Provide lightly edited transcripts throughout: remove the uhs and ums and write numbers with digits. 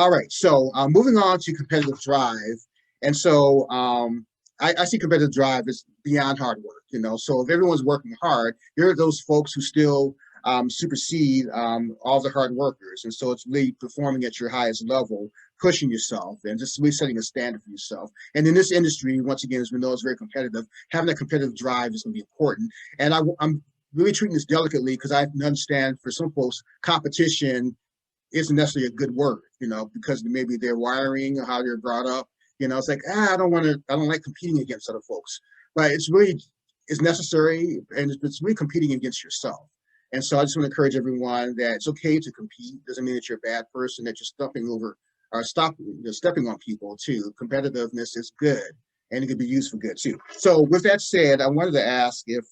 All right, so moving on to competitive drive, and so I see competitive drive as beyond hard work. So if everyone's working hard, there are those folks who still supersede all the hard workers, and so it's really performing at your highest level, pushing yourself, and just really setting a standard for yourself. And in this industry, once again, as we know, it's very competitive. Having that competitive drive is going to be important, and I'm really treating this delicately because I understand for some folks, competition isn't necessarily a good word, because maybe their wiring or how they're brought up. It's like, I don't like competing against other folks. But it's necessary, and it's really competing against yourself. And so I just want to encourage everyone that it's okay to compete. Doesn't mean that you're a bad person, that you're stepping over or stepping on people too. Competitiveness is good, and it can be used for good too. So with that said, I wanted to ask if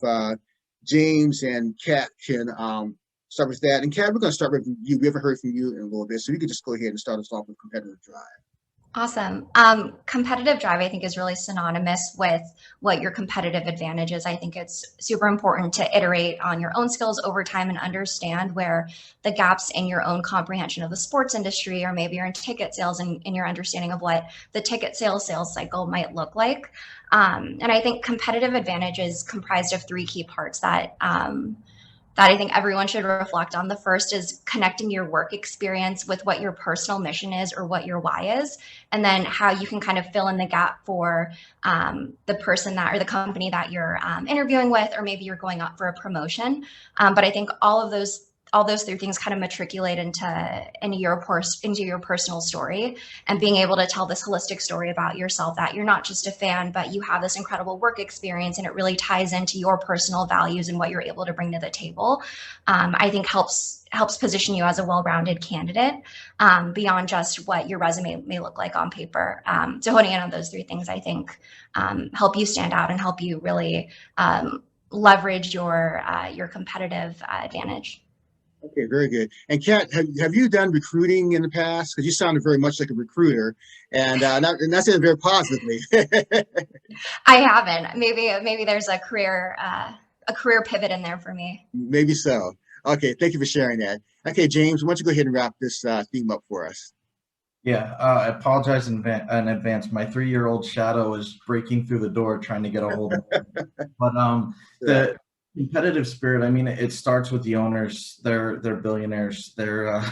James and Kat can start with that. And Kat, we're going to start with you. We haven't heard from you in a little bit, so you could just go ahead and start us off with competitive drive. Awesome. Competitive drive, I think, is really synonymous with what your competitive advantage is. I think it's super important to iterate on your own skills over time and understand where the gaps in your own comprehension of the sports industry, or maybe you're in ticket sales and in your understanding of what the ticket sales cycle might look like. And I think competitive advantage is comprised of three key parts that I think everyone should reflect on. The first is connecting your work experience with what your personal mission is or what your why is, and then how you can kind of fill in the gap for the person that or the company that you're interviewing with, or maybe you're going up for a promotion. But I think all those three things kind of matriculate into your personal story, and being able to tell this holistic story about yourself, that you're not just a fan, but you have this incredible work experience, and it really ties into your personal values and what you're able to bring to the table. I think helps position you as a well-rounded candidate, beyond just what your resume may look like on paper. So honing in on those three things, I think, help you stand out and help you really leverage your competitive advantage. Okay, very good. And Kat, have you done recruiting in the past? Because you sounded very much like a recruiter, and that's it very positively. I haven't. Maybe there's a career pivot in there for me. Maybe so. Okay, thank you for sharing that. Okay, James, why don't you go ahead and wrap this theme up for us? Yeah, I apologize in advance. My 3-year-old shadow is breaking through the door trying to get a hold of me. But the competitive spirit, I mean, it starts with the owners. They're billionaires. They're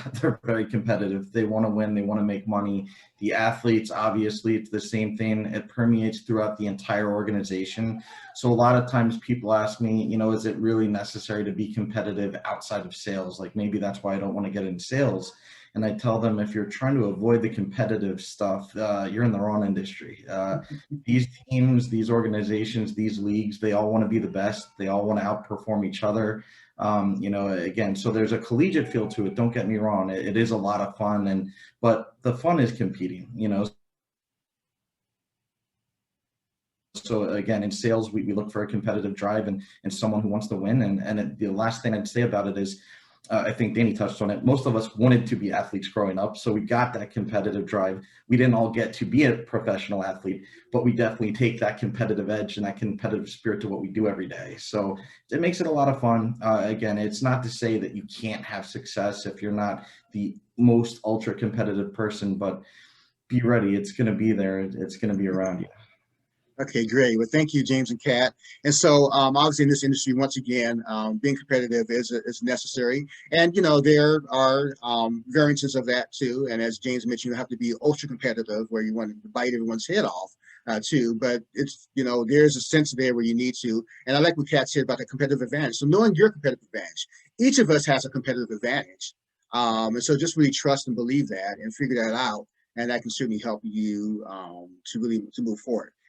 very competitive. They want to win. They want to make money. The athletes, obviously, it's the same thing. It permeates throughout the entire organization. So a lot of times people ask me, is it really necessary to be competitive outside of sales? Like, maybe that's why I don't want to get into sales. And I tell them, if you're trying to avoid the competitive stuff, you're in the wrong industry. These teams, these organizations, these leagues, they all want to be the best. They all want to outperform each other. Again, so there's a collegiate feel to it. Don't get me wrong. It is a lot of fun, but the fun is competing, So again, in sales, we look for a competitive drive and someone who wants to win. The last thing I'd say about it is, I think Danny touched on it. Most of us wanted to be athletes growing up, so we got that competitive drive. We didn't all get to be a professional athlete, but we definitely take that competitive edge and that competitive spirit to what we do every day. So it makes it a lot of fun. Again, it's not to say that you can't have success if you're not the most ultra competitive person, but be ready. It's going to be there. It's going to be around you. Okay, great. Well, thank you, James and Kat. And so, obviously, in this industry, once again, being competitive is necessary. And there are variances of that too. And as James mentioned, you have to be ultra competitive, where you want to bite everyone's head off too. But it's there's a sense there where you need to. And I like what Kat said about the competitive advantage. So knowing your competitive advantage, each of us has a competitive advantage. And so just really trust and believe that, and figure that out, and that can certainly help you to move forward.